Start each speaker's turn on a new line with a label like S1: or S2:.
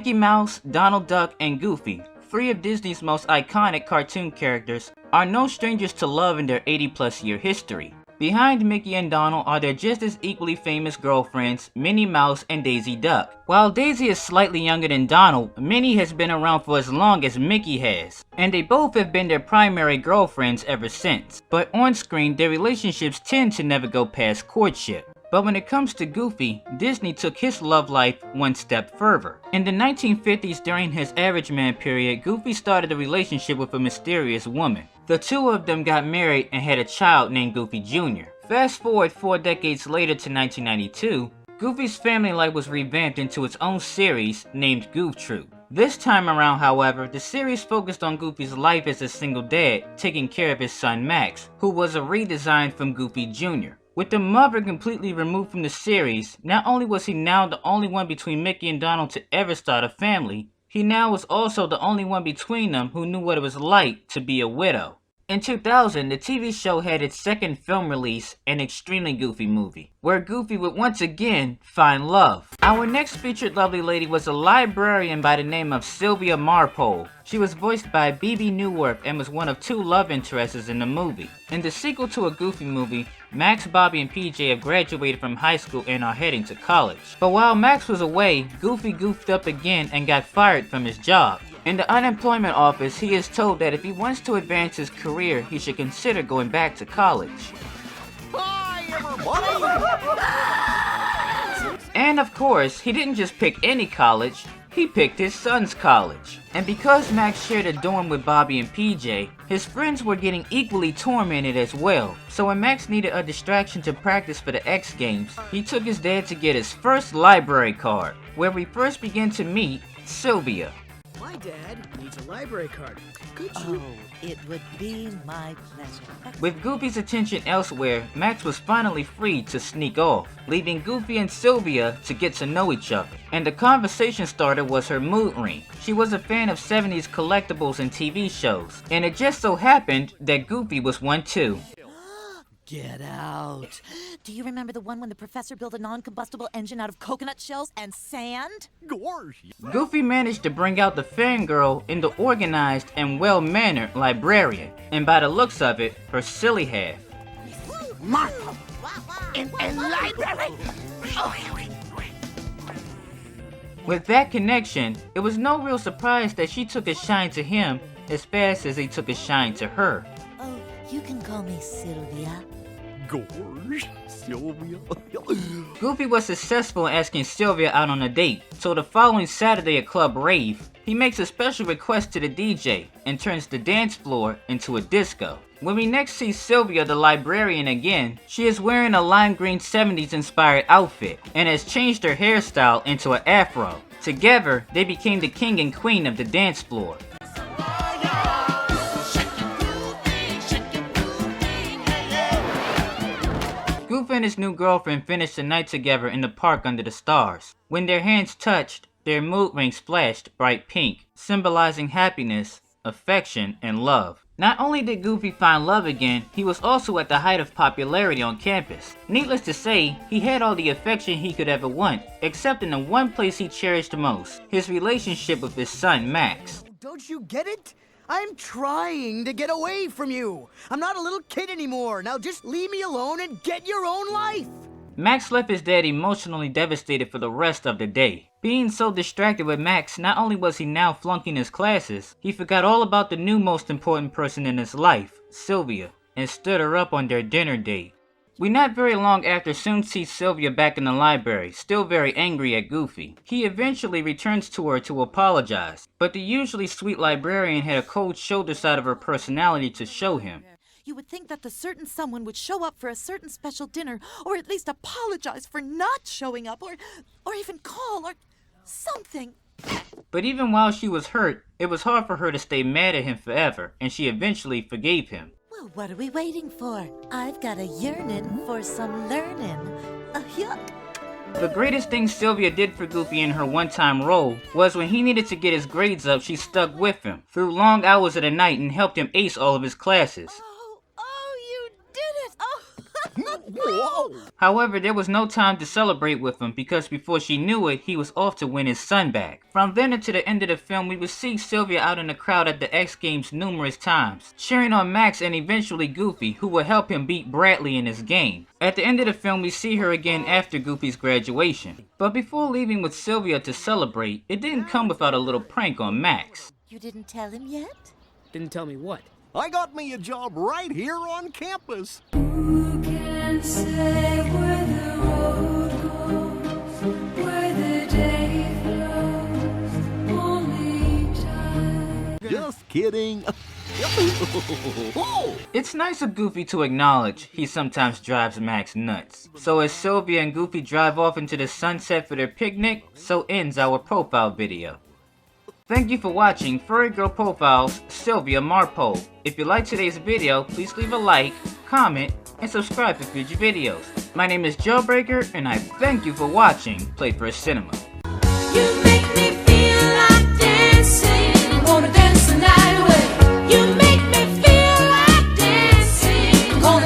S1: Mickey Mouse, Donald Duck, and Goofy, three of Disney's most iconic cartoon characters, are no strangers to love in their 80-plus year history. Behind Mickey and Donald are their just as equally famous girlfriends, Minnie Mouse and Daisy Duck. While Daisy is slightly younger than Donald, Minnie has been around for as long as Mickey has, and they both have been their primary girlfriends ever since. But on screen, their relationships tend to never go past courtship. But when it comes to Goofy, Disney took his love life one step further. In the 1950s, during his Average Man period, Goofy started a relationship with a mysterious woman. The two of them got married and had a child named Goofy Jr. Fast forward 4 decades later to 1992, Goofy's family life was revamped into its own series named Goof Troop. This time around, however, the series focused on Goofy's life as a single dad, taking care of his son Max, who was a redesign from Goofy Jr. With the mother completely removed from the series, not only was he now the only one between Mickey and Donald to ever start a family, he now was also the only one between them who knew what it was like to be a widow. In 2000, the TV show had its second film release, an extremely Goofy movie, where Goofy would once again find love. Our next featured lovely lady was a librarian by the name of Sylvia Marpole. She was voiced by Bebe Neuwirth and was one of 2 love interests in the movie. In the sequel to a Goofy movie, Max, Bobby, and PJ have graduated from high school and are heading to college. But while Max was away, Goofy goofed up again and got fired from his job. In the unemployment office, he is told that if he wants to advance his career, he should consider going back to college.
S2: Hi, everybody!
S1: And of course, he didn't just pick any college, he picked his son's college. And because Max shared a dorm with Bobby and PJ, his friends were getting equally tormented as well. So when Max needed a distraction to practice for the X Games, he took his dad to get his first library card, where we first began to meet Sylvia.
S2: My dad needs a library card. Could
S3: Oh,
S2: you?
S3: it would be my pleasure.
S1: With Goofy's attention elsewhere, Max was finally free to sneak off, leaving Goofy and Sylvia to get to know each other. And the conversation starter was her mood ring. She was a fan of 70s collectibles and TV shows, and it just so happened that Goofy was one too.
S3: Get out. Do you remember the one when the professor built a non-combustible engine out of coconut shells and sand?
S2: Gorge.
S1: Goofy managed to bring out the fangirl in the organized and well-mannered librarian, and by the looks of it, her silly half.
S2: Marpole. In a library.
S1: With that connection, it was no real surprise that she took a shine to him as fast as he took a shine to her.
S3: Oh, you can call me Sylvia.
S2: Gorge. Sylvia.
S1: Goofy was successful in asking Sylvia out on a date, so the following Saturday at Club Rave, he makes a special request to the DJ and turns the dance floor into a disco. When we next see Sylvia the librarian again, she is wearing a lime green 70s inspired outfit and has changed her hairstyle into an afro. Together, they became the king and queen of the dance floor. Goofy and his new girlfriend finished the night together in the park under the stars. When their hands touched, their mood rings flashed bright pink, symbolizing happiness, affection, and love. Not only did Goofy find love again, he was also at the height of popularity on campus. Needless to say, he had all the affection he could ever want, except in the one place he cherished most, his relationship with his son Max.
S2: Don't you get it? I'm trying to get away from you. I'm not a little kid anymore. Now just leave me alone and get your own life.
S1: Max left his dad emotionally devastated for the rest of the day. Being so distracted with Max, not only was he now flunking his classes, he forgot all about the new most important person in his life, Sylvia, and stood her up on their dinner date. We not very long after soon see Sylvia back in the library, still very angry at Goofy. He eventually returns to her to apologize, but the usually sweet librarian had a cold shoulder side of her personality to show him.
S3: You would think that the certain someone would show up for a certain special dinner, or at least apologize for not showing up, or even call, or something.
S1: But even while she was hurt, it was hard for her to stay mad at him forever, and she eventually forgave him.
S3: Well, what are we waiting for? I've got a yearning for some learning. Yuck.
S1: The greatest thing Sylvia did for Goofy in her one-time role was when he needed to get his grades up, she stuck with him through long hours of the night and helped him ace all of his classes.
S3: Oh, you did it! Oh,
S4: Whoa!
S1: However, there was no time to celebrate with him because before she knew it, he was off to win his son back. From then until the end of the film, we would see Sylvia out in the crowd at the X Games numerous times, cheering on Max and eventually Goofy, who would help him beat Bradley in his game. At the end of the film, we see her again after Goofy's graduation. But before leaving with Sylvia to celebrate, it didn't come without a little prank on Max.
S3: You didn't tell him yet?
S4: Didn't tell me what? I got me a job right here on campus.
S5: Who can say where the road goes, where the day flows, only time.
S4: Just kidding.
S1: It's nice of Goofy to acknowledge he sometimes drives Max nuts. So as Sylvia and Goofy drive off into the sunset for their picnic, so ends our profile video. Thank you for watching Furry Girl Profiles Sylvia Marpole. If you liked today's video, please leave a like, comment, and subscribe for future videos. My name is Jailbreaker, and I thank you for watching Playfur Cinema.
S5: You